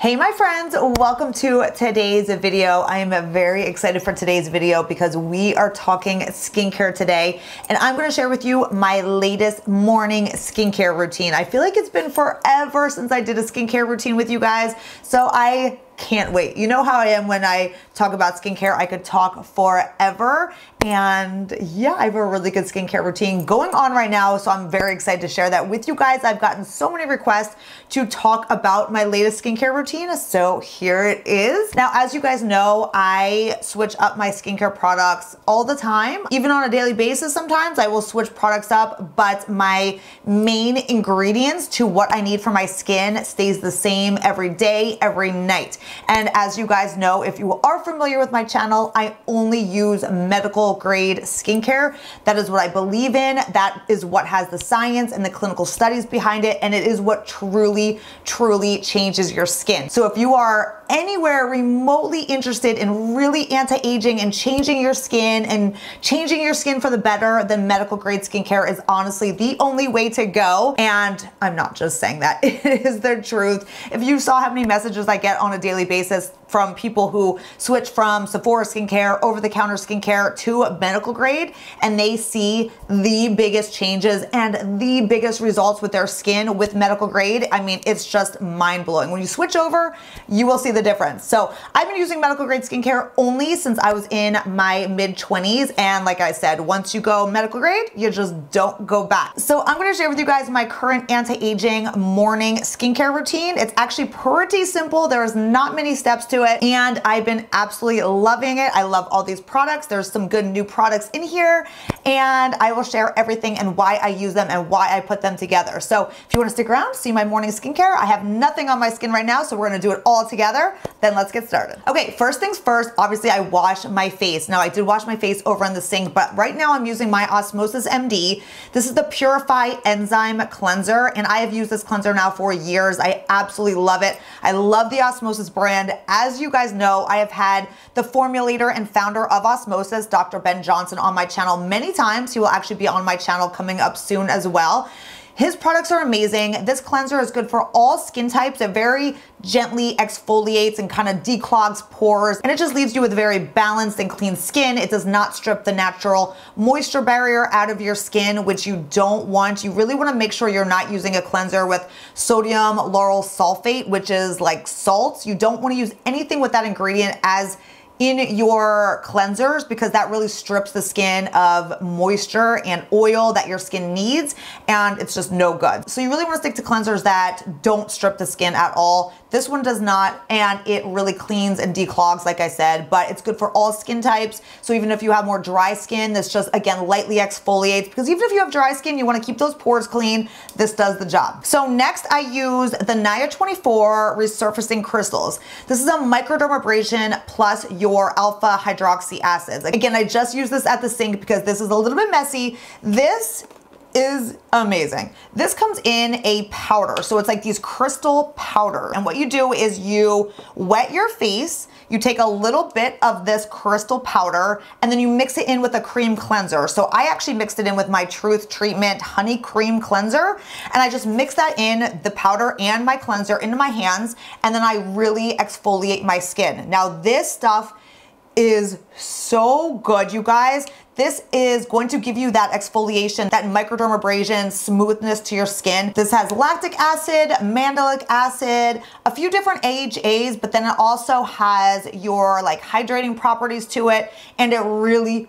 Hey my friends, welcome to today's video. I am very excited for today's video because we are talking skincare today, and I'm going to share with you my latest morning skincare routine. I feel like it's been forever since I did a skincare routine with you guys, so I can't wait. You know how I am when I talk about skincare. I could talk forever, and yeah, I have a really good skincare routine going on right now, so I'm very excited to share that with you guys. I've gotten so many requests to talk about my latest skincare routine, so here it is. Now, as you guys know, I switch up my skincare products all the time. Even on a daily basis, sometimes I will switch products up, but my main ingredients to what I need for my skin stays the same every day, every night. And as you guys know, if you are familiar with my channel, I only use medical grade skincare. That is what I believe in. That is what has the science and the clinical studies behind it. And it is what truly changes your skin. So if you are anywhere remotely interested in really anti-aging and changing your skin for the better, then medical grade skincare is honestly the only way to go. And I'm not just saying that, it is the truth. If you saw how many messages I get on a daily basis from people who switch from Sephora skincare, over-the-counter skincare to medical grade, and they see the biggest changes and the biggest results with their skin with medical grade, I mean, it's just mind-blowing. When you switch over, you will see the difference. So I've been using medical grade skincare only since I was in my mid-20s, and like I said, once you go medical grade, you just don't go back. So I'm gonna share with you guys my current anti-aging morning skincare routine. It's actually pretty simple. There's not many steps to it, and I've been absolutely loving it. I love all these products. There's some good new products in here, and I will share everything and why I use them and why I put them together. So if you want to stick around, see my morning skincare. I have nothing on my skin right now, so we're gonna do it all together. Then let's get started. Okay, first things first, obviously I wash my face. Now I did wash my face over in the sink, but right now I'm using my Osmosis Md. This is the Purify Enzyme Cleanser, and I have used this cleanser now for years. I absolutely love it. I love the Osmosis brand. As you guys know, I have had the formulator and founder of Osmosis, Dr. Ben Johnson, on my channel many times. He will actually be on my channel coming up soon as well. His products are amazing. This cleanser is good for all skin types. It very gently exfoliates and kind of declogs pores, and it just leaves you with very balanced and clean skin. It does not strip the natural moisture barrier out of your skin, which you don't want. You really want to make sure you're not using a cleanser with sodium lauryl sulfate, which is like salts. You don't want to use anything with that ingredient as in your cleansers, because that really strips the skin of moisture and oil that your skin needs, and it's just no good. So you really want to stick to cleansers that don't strip the skin at all. This one does not, and it really cleans and declogs, like I said, but it's good for all skin types. So even if you have more dry skin, this just, again, lightly exfoliates, because even if you have dry skin, you want to keep those pores clean, this does the job. So next I use the Nia 24 Resurfacing Crystals. This is a microdermabrasion plus your alpha hydroxy acids. Again, I just use this at the sink because this is a little bit messy. This is amazing. This comes in a powder. So it's like these crystal powder. And what you do is you wet your face, you take a little bit of this crystal powder, and then you mix it in with a cream cleanser. So I actually mixed it in with my Truth Treatment Honey Cream Cleanser, and I just mix that in, the powder and my cleanser, into my hands, and then I really exfoliate my skin. Now this stuff is so good, you guys. This is going to give you that exfoliation, that microdermabrasion smoothness to your skin. This has lactic acid, mandelic acid, a few different AHAs, but then it also has your like hydrating properties to it, and it really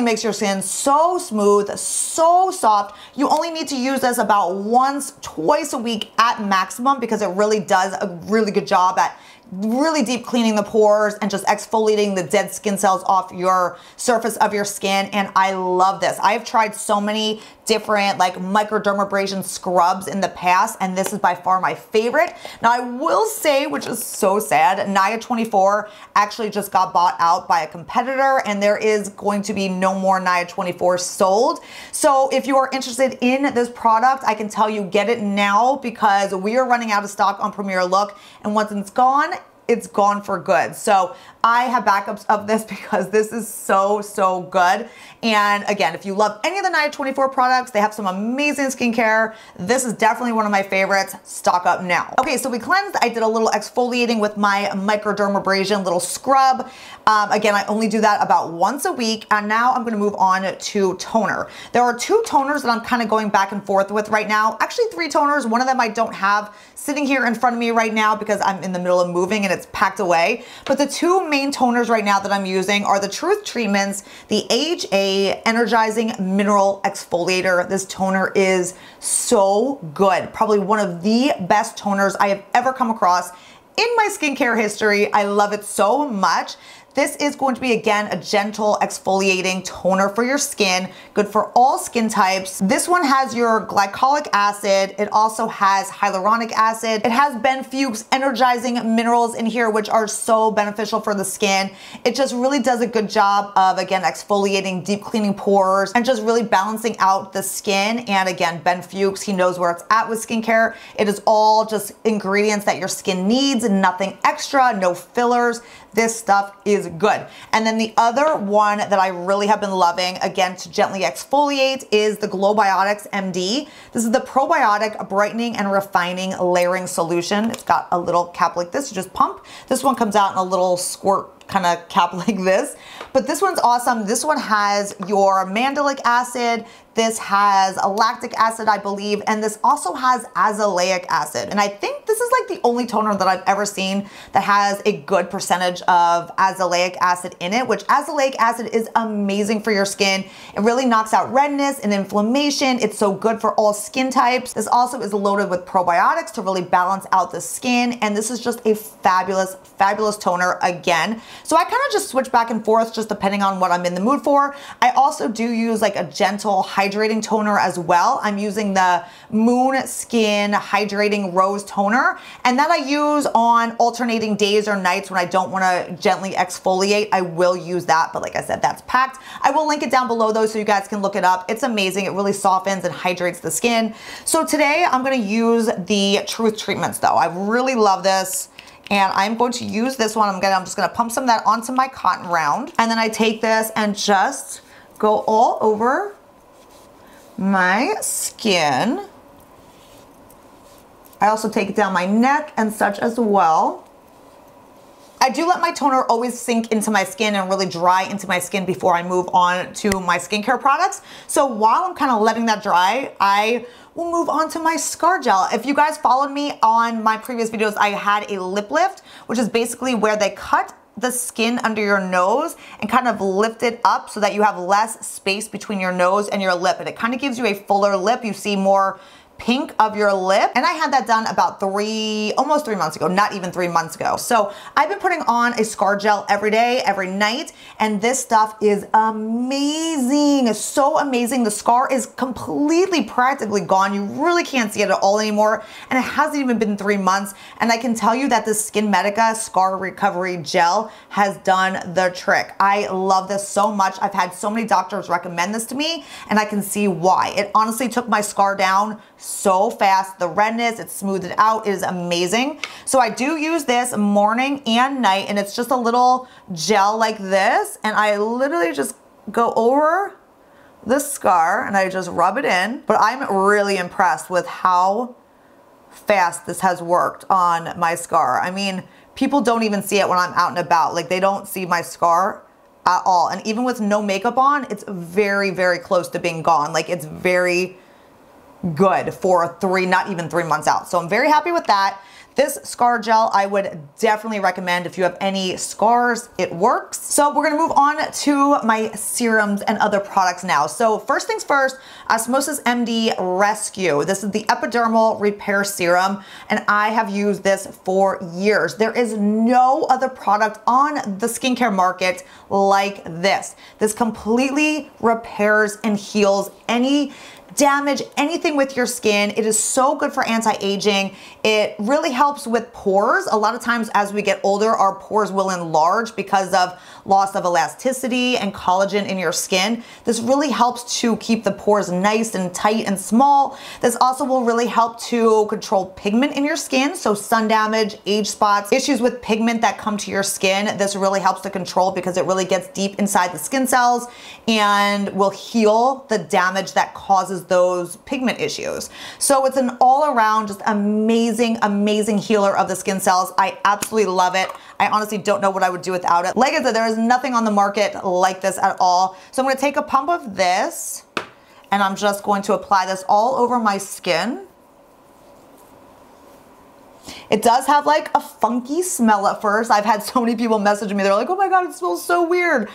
makes your skin so smooth, so soft. You only need to use this about once, twice a week at maximum, because it really does a really good job at really deep cleaning the pores and just exfoliating the dead skin cells off your surface of your skin. And I love this. I've tried so many different like microdermabrasion scrubs in the past, and this is by far my favorite. Now I will say, which is so sad, Nia 24 actually just got bought out by a competitor, and there is going to be no more Nia 24 sold. So if you are interested in this product, I can tell you get it now, because we are running out of stock on Premier Look, and once it's gone, it's gone for good. So I have backups of this because this is so good. And again, if you love any of the Night 24 products, they have some amazing skincare. This is definitely one of my favorites. Stock up now. Okay, so we cleansed. I did a little exfoliating with my microdermabrasion little scrub. Again, I only do that about once a week. And now I'm gonna move on to toner. There are 2 toners that I'm kind of going back and forth with right now. Actually 3 toners. One of them I don't have sitting here in front of me right now because I'm in the middle of moving and it's packed away. But the 2 main toners right now that I'm using are the Truth Treatments, the AGE Energizing Mineral Exfoliator. This toner is so good. Probably one of the best toners I have ever come across in my skincare history. I love it so much. This is going to be, again, a gentle exfoliating toner for your skin, good for all skin types. This one has your glycolic acid. It also has hyaluronic acid. It has Ben Fuchs energizing minerals in here, which are so beneficial for the skin. It just really does a good job of, again, exfoliating, deep cleaning pores, and just really balancing out the skin. And again, Ben Fuchs, he knows where it's at with skincare. It is all just ingredients that your skin needs, nothing extra, no fillers. This stuff is good. And then the other one that I really have been loving, again, to gently exfoliate, is the Glowbiotics MD. This is the probiotic brightening and refining layering solution. It's got a little cap like this. You just pump. This one comes out in a little squirt kind of cap like this. But this one's awesome. This one has your mandelic acid. This has a lactic acid, I believe, and this also has azelaic acid. And I think this is like the only toner that I've ever seen that has a good percentage of azelaic acid in it, which azelaic acid is amazing for your skin. It really knocks out redness and inflammation. It's so good for all skin types. This also is loaded with probiotics to really balance out the skin. And this is just a fabulous, fabulous toner again. So I kind of just switch back and forth just depending on what I'm in the mood for. I also do use like a gentle hydrating toner as well. I'm using the Moon Skin Hydrating Rose Toner, and that I use on alternating days or nights when I don't want to gently exfoliate. I will use that, but like I said, that's packed. I will link it down below though so you guys can look it up. It's amazing. It really softens and hydrates the skin. So today I'm going to use the Truth Treatments though. I really love this. And I'm going to use this one. I'm just gonna pump some of that onto my cotton round. And then I take this and just go all over my skin. I also take it down my neck and such as well. I do let my toner always sink into my skin and really dry into my skin before I move on to my skincare products. So while I'm kind of letting that dry, I will move on to my scar gel. If you guys followed me on my previous videos, I had a lip lift, which is basically where they cut the skin under your nose and kind of lift it up so that you have less space between your nose and your lip. And it kind of gives you a fuller lip. You see more pink of your lip. And I had that done about almost 3 months ago, not even 3 months ago. So I've been putting on a scar gel every day, every night, and this stuff is amazing. So amazing. The scar is completely practically gone. You really can't see it at all anymore. And it hasn't even been 3 months. And I can tell you that the Skin Medica Scar Recovery Gel has done the trick. I love this so much. I've had so many doctors recommend this to me, and I can see why. It honestly took my scar down so fast. The redness, it smoothed it out. It is amazing. So I do use this morning and night, and it's just a little gel like this, and I literally just go over the scar and I just rub it in. But I'm really impressed with how fast this has worked on my scar. I mean, people don't even see it when I'm out and about. Like, they don't see my scar at all. And even with no makeup on, it's very, very close to being gone. Like, it's very good for not even 3 months out. So I'm very happy with that. This scar gel, I would definitely recommend if you have any scars. It works. So we're gonna move on to my serums and other products now. So first things first, Osmosis Md Rescue. This is the epidermal repair serum, and I have used this for years. There is no other product on the skincare market like this. This completely repairs and heals any damage anything with your skin. It is so good for anti-aging. It really helps with pores. A lot of times as we get older, our pores will enlarge because of loss of elasticity and collagen in your skin. This really helps to keep the pores nice and tight and small. This also will really help to control pigment in your skin. So sun damage, age spots, issues with pigment that come to your skin. This really helps to control because it really gets deep inside the skin cells and will heal the damage that causes those pigment issues. So it's an all-around just amazing, amazing healer of the skin cells. I absolutely love it. I honestly don't know what I would do without it. Like I said, there is nothing on the market like this at all. So I'm gonna take a pump of this and I'm just going to apply this all over my skin. It does have like a funky smell at first. I've had so many people message me. They're like, oh my God, it smells so weird.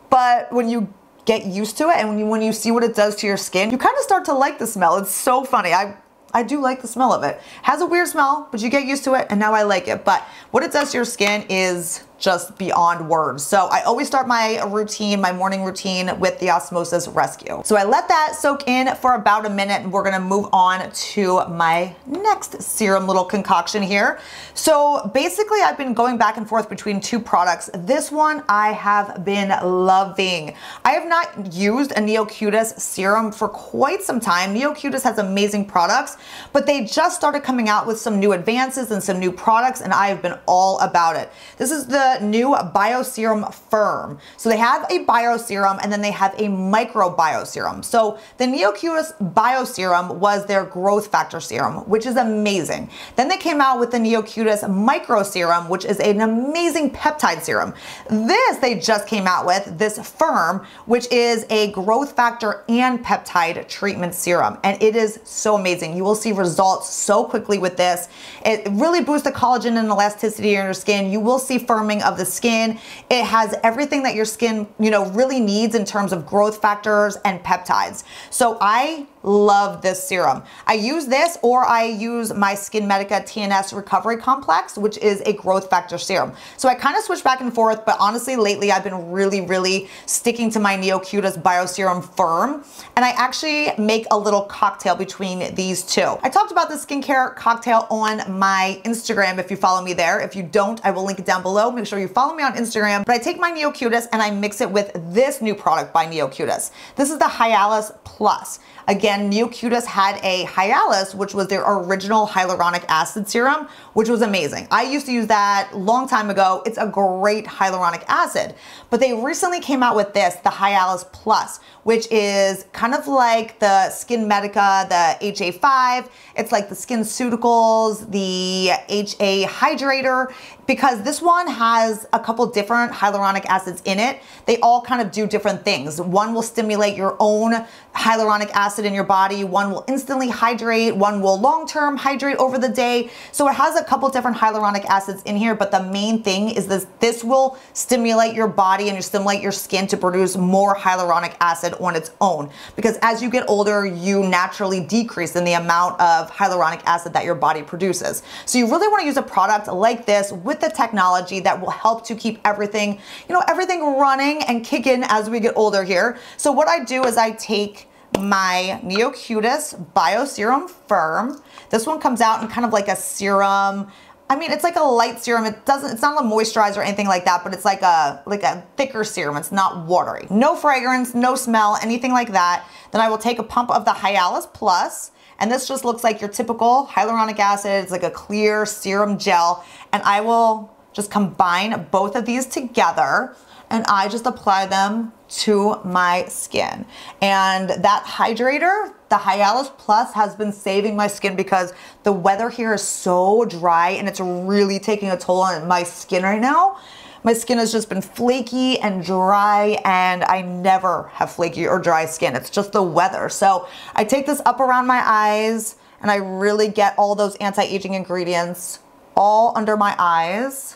But when you get used to it and when you see what it does to your skin, you kind of start to like the smell. It's so funny. I do like the smell of it. Has a weird smell, but you get used to it and now I like it. But what it does to your skin is just beyond words. So I always start my routine, my morning routine with the Osmosis Rescue. So I let that soak in for about a minute and we're gonna move on to my next serum little concoction here. So basically I've been going back and forth between two products. This one I have been loving. I have not used a Neocutis serum for quite some time. Neocutis has amazing products, but they just started coming out with some new advances and some new products and I have been all about it. This is the new Bio Serum Firm. So they have a Bio Serum and then they have a Micro Bio Serum. So the Neocutis Bio Serum was their growth factor serum, which is amazing. Then they came out with the Neocutis Micro Serum, which is an amazing peptide serum. This they just came out with, this Firm, which is a growth factor and peptide treatment serum. And it is so amazing. You will see results so quickly with this. It really boosts the collagen and elasticity in your skin. You will see firming of the skin. It has everything that your skin, really needs in terms of growth factors and peptides. So I love this serum. I use this or I use my Skin Medica TNS Recovery Complex, which is a growth factor serum. So I kind of switch back and forth, but honestly lately I've been really sticking to my Neocutis Bio Serum Firm. And I actually make a little cocktail between these two. I talked about the skincare cocktail on my Instagram if you follow me there. If you don't, I will link it down below. Make sure you follow me on Instagram. But I take my Neocutis and I mix it with this new product by Neocutis. This is the Hyalus Plus. Again, Neocutis had a Hyalus, which was their original hyaluronic acid serum, which was amazing. I used to use that a long time ago. It's a great hyaluronic acid. But they recently came out with this, the Hyalus Plus, which is kind of like the Skin Medica, the HA5. It's like the Skinceuticals, the HA Hydrator, because this one has a couple different hyaluronic acids in it. They all kind of do different things. One will stimulate your own hyaluronic acid in your body. One will instantly hydrate. One will long-term hydrate over the day. So it has a couple different hyaluronic acids in here, but the main thing is this will stimulate your body and stimulate your skin to produce more hyaluronic acid on its own. Because as you get older, you naturally decrease in the amount of hyaluronic acid that your body produces. So you really want to use a product like this with the technology that will help to keep everything, everything running and kicking as we get older here. So what I do is I take my Neocutis Bio Serum Firm. This one comes out in kind of like a serum. I mean, it's like a light serum. It's not a moisturizer or anything like that, but it's like a thicker serum. It's not watery. No fragrance, no smell, anything like that. Then I will take a pump of the Hyalus Plus, and this just looks like your typical hyaluronic acid. It's like a clear serum gel, and I will just combine both of these together, and I just apply them to my skin. And that hydrator, the Hyalus Plus, has been saving my skin because the weather here is so dry and it's really taking a toll on my skin right now. My skin has just been flaky and dry, and I never have flaky or dry skin. It's just the weather. So I take this up around my eyes and I really get all those anti-aging ingredients all under my eyes.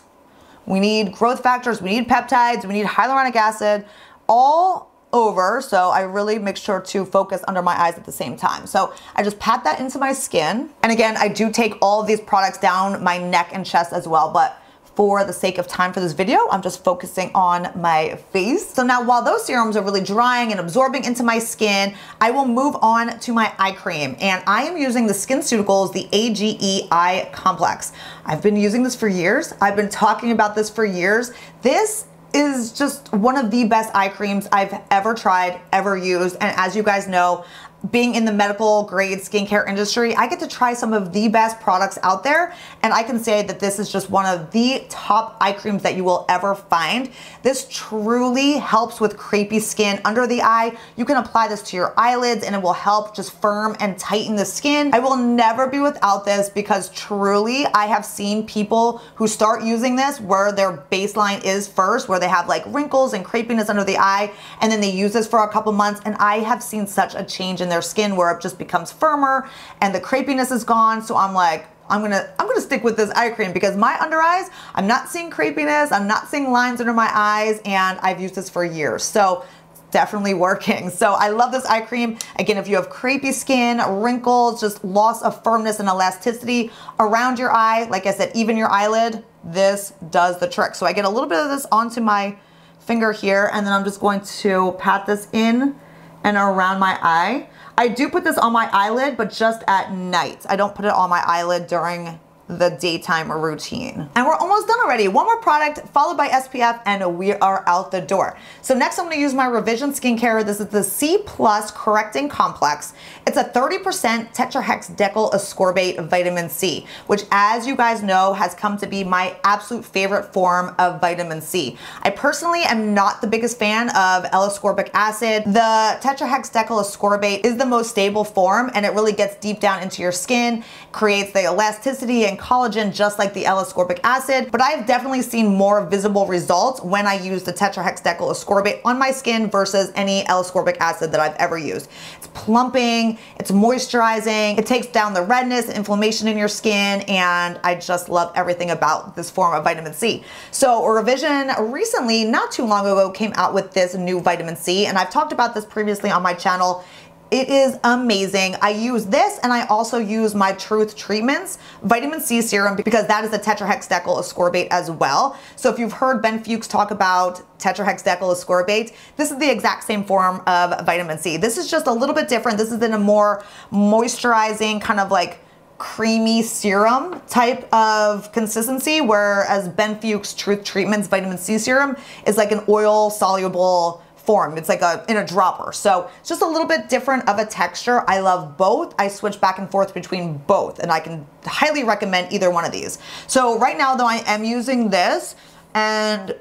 We need growth factors, we need peptides, we need hyaluronic acid, all over. So I really make sure to focus under my eyes at the same time. So I just pat that into my skin. And again, I do take all of these products down my neck and chest as well, but for the sake of time for this video, I'm just focusing on my face. So now while those serums are really drying and absorbing into my skin, I will move on to my eye cream. And I am using the Skinceuticals, the AGE Eye Complex. I've been using this for years. I've been talking about this for years. This is just one of the best eye creams I've ever tried, ever used. And as you guys know, being in the medical grade skincare industry, I get to try some of the best products out there, and I can say that this is just one of the top eye creams that you will ever find. This truly helps with crepey skin under the eye. You can apply this to your eyelids and it will help just firm and tighten the skin. I will never be without this because truly I have seen people who start using this where their baseline is first, where they have like wrinkles and crepiness under the eye, and then they use this for a couple months, and I have seen such a change in their skin where it just becomes firmer and the crepiness is gone. So I'm like, I'm gonna stick with this eye cream because my under eyes, I'm not seeing crepiness, I'm not seeing lines under my eyes, and I've used this for years. So definitely working. So I love this eye cream. Again, if you have crepey skin, wrinkles, just loss of firmness and elasticity around your eye, like I said, even your eyelid, this does the trick. So I get a little bit of this onto my finger here, and then I'm just going to pat this in and around my eye. I do put this on my eyelid, but just at night. I don't put it on my eyelid during the daytime routine. And we're almost done already. One more product followed by SPF and we are out the door. So next I'm gonna use my Revision Skincare. This is the C+ Correcting Complex. It's a 30% tetrahexadecyl ascorbate vitamin C, which as you guys know has come to be my absolute favorite form of vitamin C. I personally am not the biggest fan of L-ascorbic acid. The tetrahexadecyl ascorbate is the most stable form and it really gets deep down into your skin, creates the elasticity and collagen just like the L-ascorbic acid, but I've definitely seen more visible results when I use the tetrahexadecyl ascorbate on my skin versus any L-ascorbic acid that I've ever used. It's plumping, it's moisturizing, it takes down the redness, inflammation in your skin, and I just love everything about this form of vitamin C. So Revision recently, not too long ago, came out with this new vitamin C, and I've talked about this previously on my channel. It is amazing. I use this and I also use my Truth Treatments vitamin C serum because that is a tetrahexadecyl ascorbate as well. So if you've heard Ben Fuchs talk about tetrahexadecyl ascorbate, this is the exact same form of vitamin C. This is just a little bit different. This is in a more moisturizing kind of like creamy serum type of consistency, whereas Ben Fuchs Truth Treatments vitamin C serum is like an oil soluble form. It's like in a dropper. So it's just a little bit different of a texture. I love both. I switch back and forth between both and I can highly recommend either one of these. So right now though I am using this and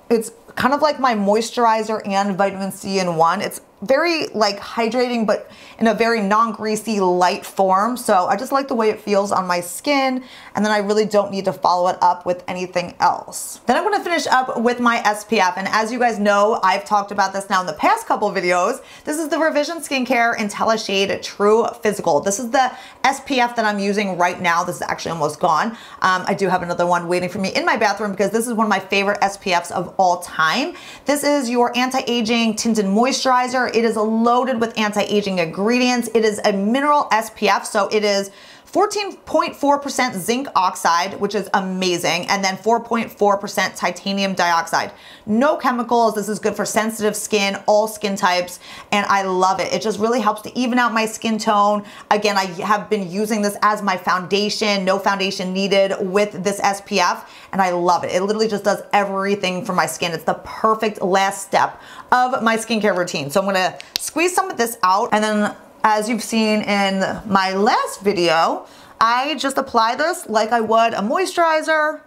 it's kind of like my moisturizer and vitamin C in one. It's very like hydrating, but in a very non-greasy light form. So I just like the way it feels on my skin. And then I really don't need to follow it up with anything else. Then I'm going to finish up with my SPF. And as you guys know, I've talked about this now in the past couple videos. This is the Revision Skincare IntelliShade True Physical. This is the SPF that I'm using right now. This is actually almost gone. I do have another one waiting for me in my bathroom because this is one of my favorite SPFs of all time. This is your anti-aging tinted moisturizer. It is loaded with anti-aging ingredients. It is a mineral SPF, so it is 14.4% zinc oxide, which is amazing, and then 4.4% titanium dioxide. No chemicals. This is good for sensitive skin, all skin types, and I love it. It just really helps to even out my skin tone. Again, I have been using this as my foundation, no foundation needed with this SPF, and I love it. It literally just does everything for my skin. It's the perfect last step of my skincare routine. So I'm gonna squeeze some of this out, and then as you've seen in my last video, I just apply this like I would a moisturizer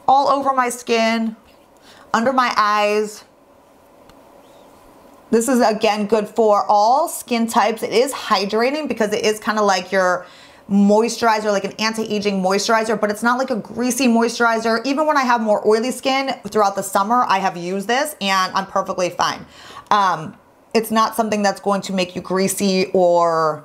all over my skin, under my eyes. This is again good for all skin types. It is hydrating because it is kind of like your moisturizer, like an anti-aging moisturizer, but it's not like a greasy moisturizer. Even when I have more oily skin throughout the summer, I have used this and I'm perfectly fine. It's not something that's going to make you greasy or,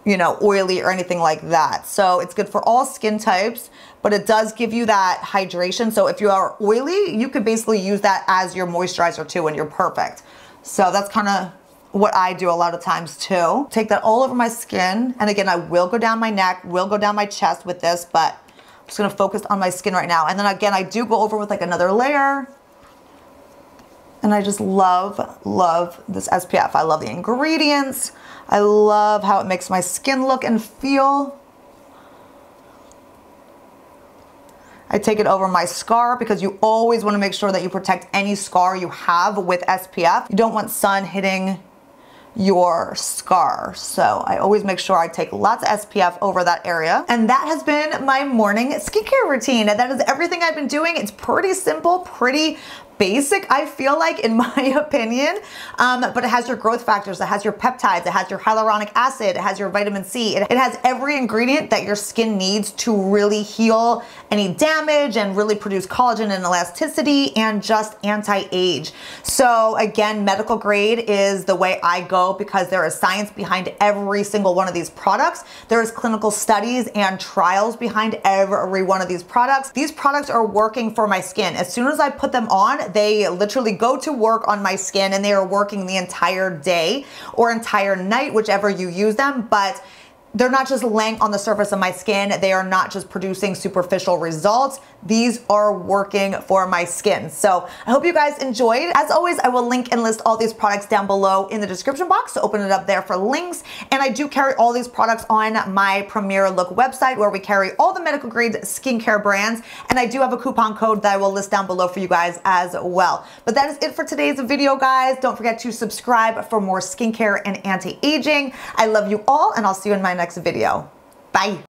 you know, oily or anything like that. So it's good for all skin types, but it does give you that hydration. So if you are oily, you could basically use that as your moisturizer too, and you're perfect. So that's kind of what I do a lot of times too. Take that all over my skin. And again, I will go down my neck, will go down my chest with this, but I'm Just gonna focus on my skin right now. And then again, I do go over with like another layer. And I just love this SPF. I love the ingredients. I love how it makes my skin look and feel. I take it over my scar because you always want to make sure that you protect any scar you have with SPF. You don't want sun hitting your scar. So I always make sure I take lots of SPF over that area. And that has been my morning skincare routine. And that is everything I've been doing. It's pretty simple, pretty basic, I feel like, in my opinion, but it has your growth factors, it has your peptides, it has your hyaluronic acid, it has your vitamin C, it has every ingredient that your skin needs to really heal any damage and really produce collagen and elasticity and just anti-age. So again, medical grade is the way I go because there is science behind every single one of these products. There is clinical studies and trials behind every one of these products. These products are working for my skin. As soon as I put them on, they literally go to work on my skin and they are working the entire day or entire night, whichever you use them, but they're not just laying on the surface of my skin. They are not just producing superficial results. These are working for my skin. So I hope you guys enjoyed. As always, I will link and list all these products down below in the description box. So open it up there for links. And I do carry all these products on my Premier Look website where we carry all the medical grade skincare brands. And I do have a coupon code that I will list down below for you guys as well. But that is it for today's video, guys. Don't forget to subscribe for more skincare and anti-aging. I love you all, and I'll see you in my next video. Bye.